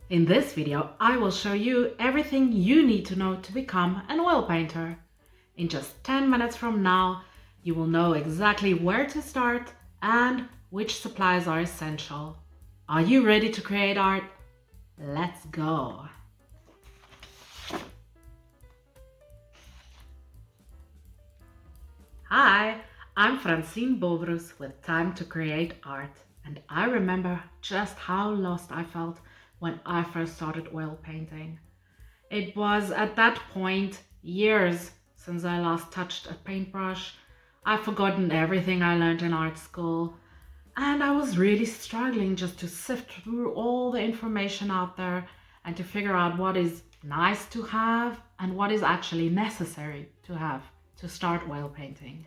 In this video, I will show you everything you need to know to become an oil painter. In just 10 minutes from now, you will know exactly where to start and which supplies are essential. Are you ready to create art? Let's go! Hi, I'm Fransien Bobrus with Time to Create Art, and I remember just how lost I felt when I first started oil painting. It was at that point years since I last touched a paintbrush. I've forgotten everything I learned in art school, and I was really struggling just to sift through all the information out there and to figure out what is nice to have and what is actually necessary to have to start oil painting.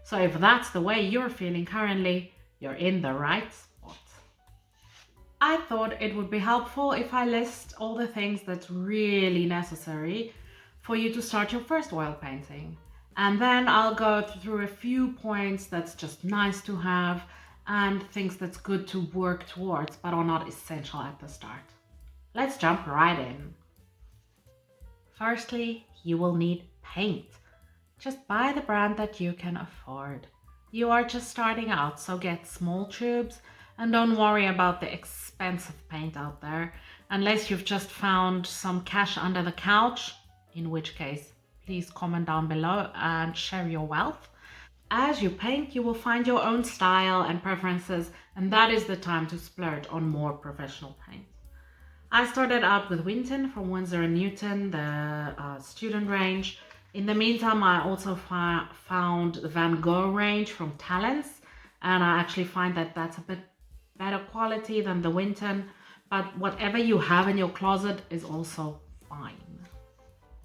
So if that's the way you're feeling currently, you're in the right spot. I thought it would be helpful if I list all the things that's really necessary for you to start your first oil painting. And then I'll go through a few points that's just nice to have and things that's good to work towards but are not essential at the start. Let's jump right in. Firstly, you will need paint. Just buy the brand that you can afford. You are just starting out, so get small tubes and don't worry about the expensive paint out there unless you've just found some cash under the couch, in which case please comment down below and share your wealth. As you paint, you will find your own style and preferences, and that is the time to splurge on more professional paint. I started out with Winton from Winsor & Newton, the student range. In the meantime, I also found the Van Gogh range from Talents, and I actually find that that's a bit better quality than the Winton, but whatever you have in your closet is also fine.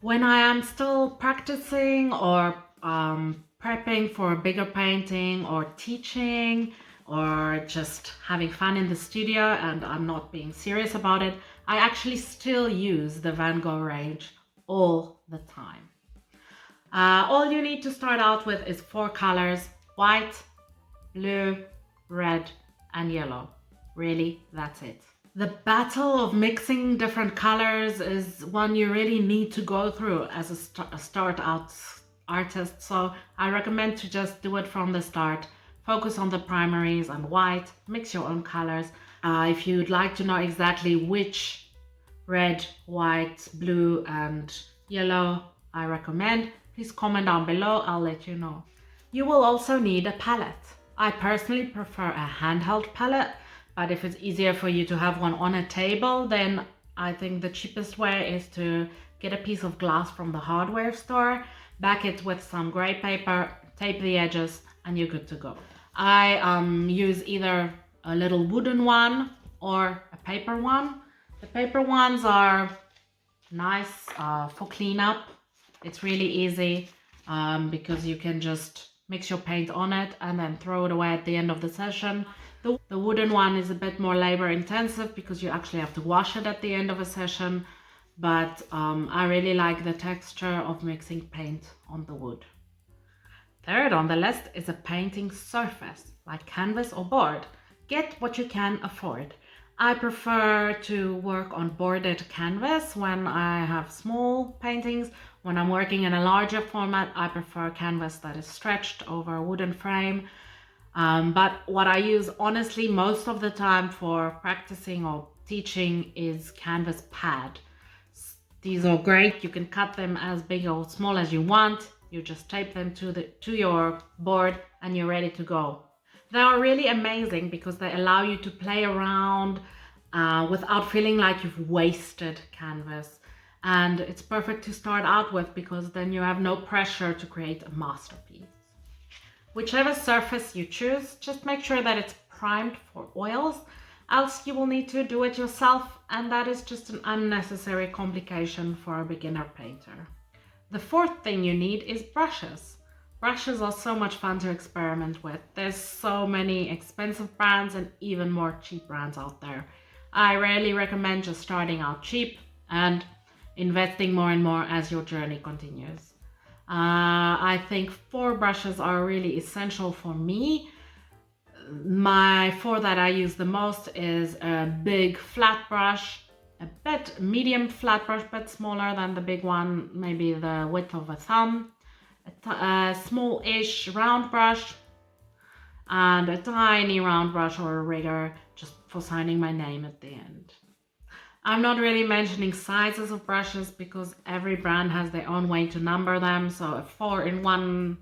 When I am still practicing or prepping for a bigger painting or teaching or just having fun in the studio and I'm not being serious about it, I actually still use the Van Gogh range all the time. All you need to start out with is 4 colors: white, blue, red, and yellow. Really, that's it. The battle of mixing different colors is one you really need to go through as a start out artist, so I recommend to just do it from the start. Focus on the primaries and white, mix your own colors. If you'd like to know exactly which red, white, blue, and yellow I recommend, please comment down below, I'll let you know. You will also need a palette. I personally prefer a handheld palette, but if it's easier for you to have one on a table, then I think the cheapest way is to get a piece of glass from the hardware store, back it with some gray paper, tape the edges, and you're good to go. I use either a little wooden one or a paper one. The paper ones are nice for cleanup. It's really easy because you can just mix your paint on it and then throw it away at the end of the session. The wooden one is a bit more labor intensive because you actually have to wash it at the end of a session, but I really like the texture of mixing paint on the wood. Third on the list is a painting surface, like canvas or board. Get what you can afford. I prefer to work on boarded canvas when I have small paintings. When I'm working in a larger format, I prefer canvas that is stretched over a wooden frame. But what I use honestly most of the time for practicing or teaching is canvas pad. These are great. You can cut them as big or small as you want. You just tape them to your board and you're ready to go. They are really amazing because they allow you to play around without feeling like you've wasted canvas. And it's perfect to start out with because then you have no pressure to create a masterpiece. Whichever surface you choose, just make sure that it's primed for oils, else you will need to do it yourself, and that is just an unnecessary complication for a beginner painter. The fourth thing you need is brushes. Brushes are so much fun to experiment with. There's so many expensive brands and even more cheap brands out there. I rarely recommend just starting out cheap and investing more and more as your journey continues. I think 4 brushes are really essential for me. My 4 that I use the most is a big flat brush, a bit medium flat brush, but smaller than the big one, maybe the width of a thumb, a small-ish round brush, and a tiny round brush or a rigger just for signing my name at the end. I'm not really mentioning sizes of brushes because every brand has their own way to number them. So a 4 in one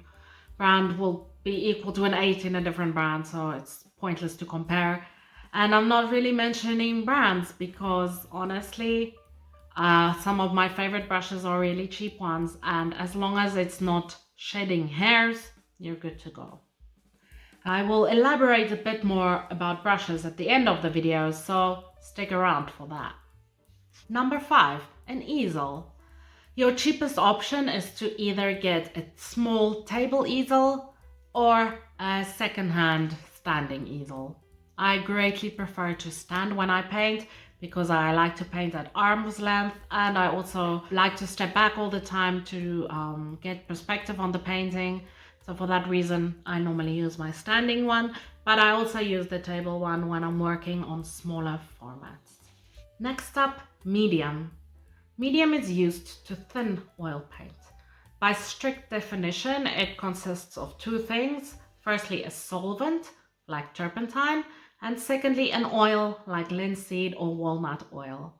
brand will be equal to an 8 in a different brand, so it's pointless to compare. And I'm not really mentioning brands because honestly, some of my favorite brushes are really cheap ones, and as long as it's not shedding hairs, you're good to go. I will elaborate a bit more about brushes at the end of the video, so stick around for that. Number 5, an easel. Your cheapest option is to either get a small table easel or a second-hand standing easel. I greatly prefer to stand when I paint because I like to paint at arm's length, and I also like to step back all the time to get perspective on the painting. So for that reason, I normally use my standing one, but I also use the table one when I'm working on smaller formats. Next up, medium. Medium is used to thin oil paint. By strict definition, it consists of two things. Firstly, a solvent, like turpentine, and secondly, an oil, like linseed or walnut oil.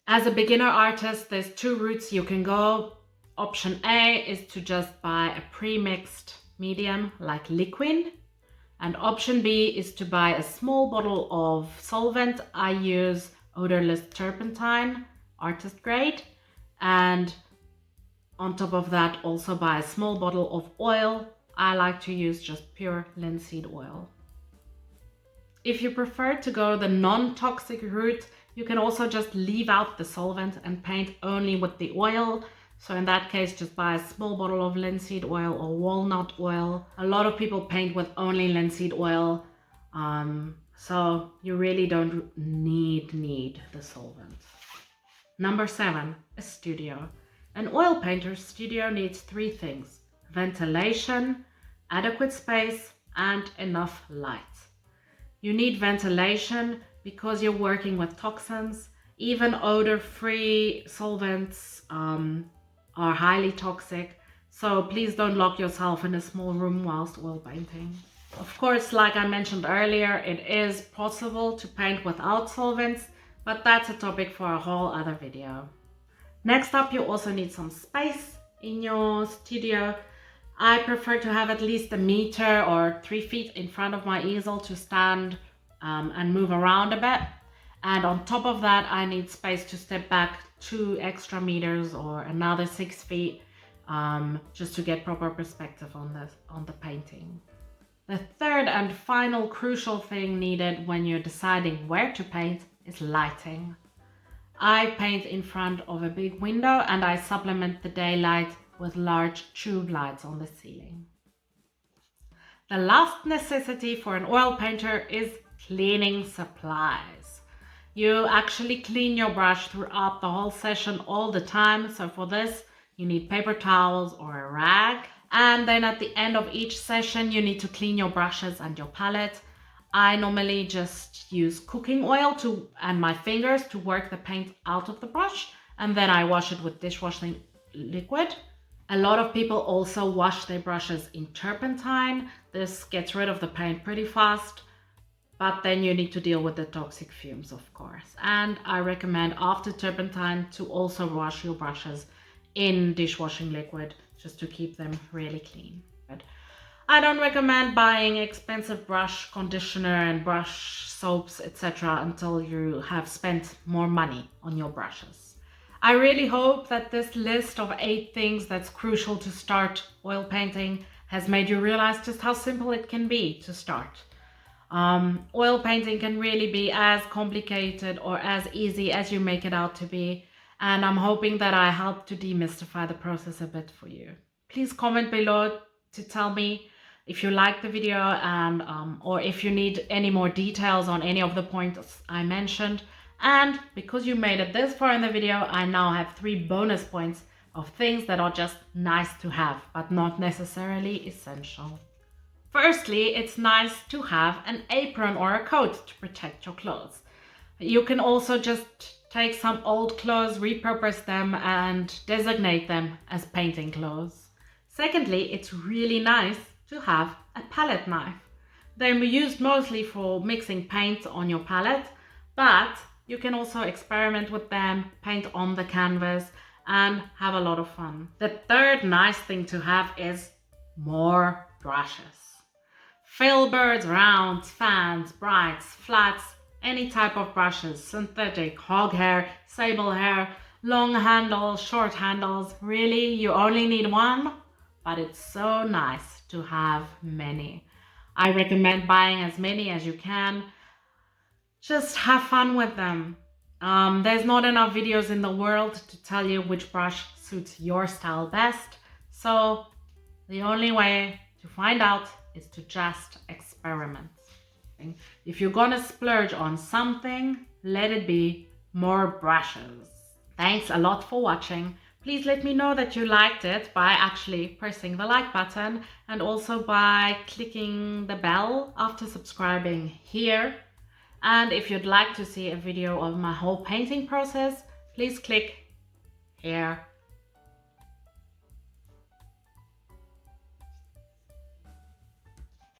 As a beginner artist, there's two routes you can go. Option A is to just buy a pre-mixed medium, like liquid. And option B is to buy a small bottle of solvent. I use odorless turpentine, artist grade, and on top of that also buy a small bottle of oil. I like to use just pure linseed oil. If you prefer to go the non-toxic route, you can also just leave out the solvent and paint only with the oil. So in that case, just buy a small bottle of linseed oil or walnut oil. A lot of people paint with only linseed oil, so you really don't need the solvent. Number 7, a studio. An oil painter's studio needs 3 things: ventilation, adequate space, and enough light. You need ventilation because you're working with toxins. Even odor-free solvents are highly toxic, so please don't lock yourself in a small room whilst oil painting. Of course, like I mentioned earlier, it is possible to paint without solvents, but that's a topic for a whole other video. Next up, you also need some space in your studio. I prefer to have at least a meter or 3 feet in front of my easel to stand and move around a bit. And on top of that, I need space to step back 2 extra meters or another 6 feet just to get proper perspective on the painting. The third and final crucial thing needed when you're deciding where to paint is lighting. I paint in front of a big window and I supplement the daylight with large tube lights on the ceiling. The last necessity for an oil painter is cleaning supplies. You actually clean your brush throughout the whole session all the time. So for this, you need paper towels or a rag. And then at the end of each session, you need to clean your brushes and your palette. I normally just use cooking oil and my fingers to work the paint out of the brush. And then I wash it with dishwashing liquid. A lot of people also wash their brushes in turpentine. This gets rid of the paint pretty fast, but then you need to deal with the toxic fumes, of course. And I recommend after turpentine to also wash your brushes in dishwashing liquid just to keep them really clean. I don't recommend buying expensive brush conditioner and brush soaps, etc. until you have spent more money on your brushes. I really hope that this list of 8 things that's crucial to start oil painting has made you realize just how simple it can be to start. Oil painting can really be as complicated or as easy as you make it out to be, and I'm hoping that I helped to demystify the process a bit for you. Please comment below to tell me if you liked the video and or if you need any more details on any of the points I mentioned. And because you made it this far in the video, I now have 3 bonus points of things that are just nice to have, but not necessarily essential. Firstly, it's nice to have an apron or a coat to protect your clothes. You can also just take some old clothes, repurpose them and designate them as painting clothes. Secondly, it's really nice to have a palette knife. They're used mostly for mixing paint on your palette, but you can also experiment with them, paint on the canvas, and have a lot of fun. The third nice thing to have is more brushes. Filberts, rounds, fans, brights, flats, any type of brushes, synthetic, hog hair, sable hair, long handles, short handles. Really, you only need one, but it's so nice to have many. I recommend buying as many as you can. Just have fun with them. There's not enough videos in the world to tell you which brush suits your style best. So the only way to find out is to just experiment. If you're gonna splurge on something, let it be more brushes. Thanks a lot for watching. Please let me know that you liked it by actually pressing the like button and also by clicking the bell after subscribing here. And if you'd like to see a video of my whole painting process, please click here